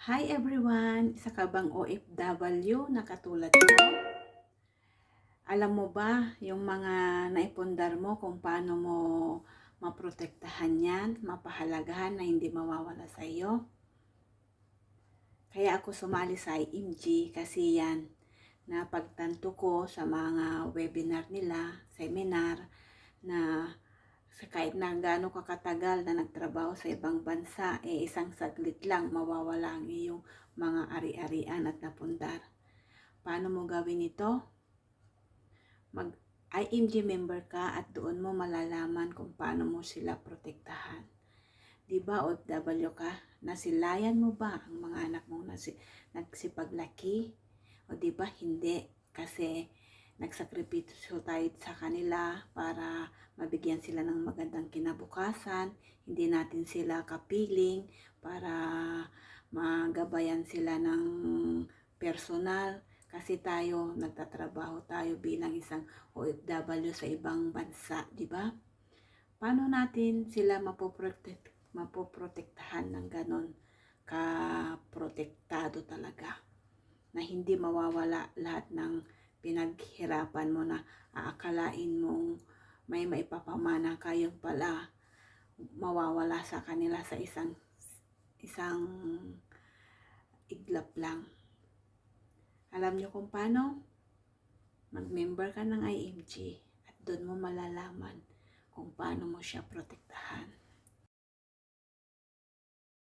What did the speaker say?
Hi everyone! Isa ka bang OFW na katulad ko? Alam mo ba yung mga naipundar mo kung paano mo maprotektahan yan, mapahalagahan na hindi mawawala sa iyo? Kaya ako sumali sa IMG kasi yan na pagtanto ko sa mga webinar nila, seminar na kahit na gaano ka katagal na nagtrabaho sa ibang bansa, isang saglit lang mawawala ang iyong mga ari-arian at napundar. Paano mo gawin ito? Mag-IMG member ka at doon mo malalaman kung paano mo sila protektahan. Diba OFW ka? Nasilayan mo ba ang mga anak mo nagsipaglaki? O diba hindi? Kasi nagsakripisyo tayo sa kanila para mabigyan sila ng magandang kinabukasan. Hindi natin sila kapiling para magabayan sila ng personal. Kasi tayo, nagtatrabaho tayo bilang isang OFW sa ibang bansa, di ba? Paano natin sila mapoprotektahan ng ganon ka-protektado talaga? Na hindi mawawala lahat ng pinaghirapan mo na aakalain mong may maipapamana kayo pala mawawala sa kanila sa isang iglap lang. Alam nyo kung paano? Mag-member ka ng IMG at doon mo malalaman kung paano mo siya protektahan.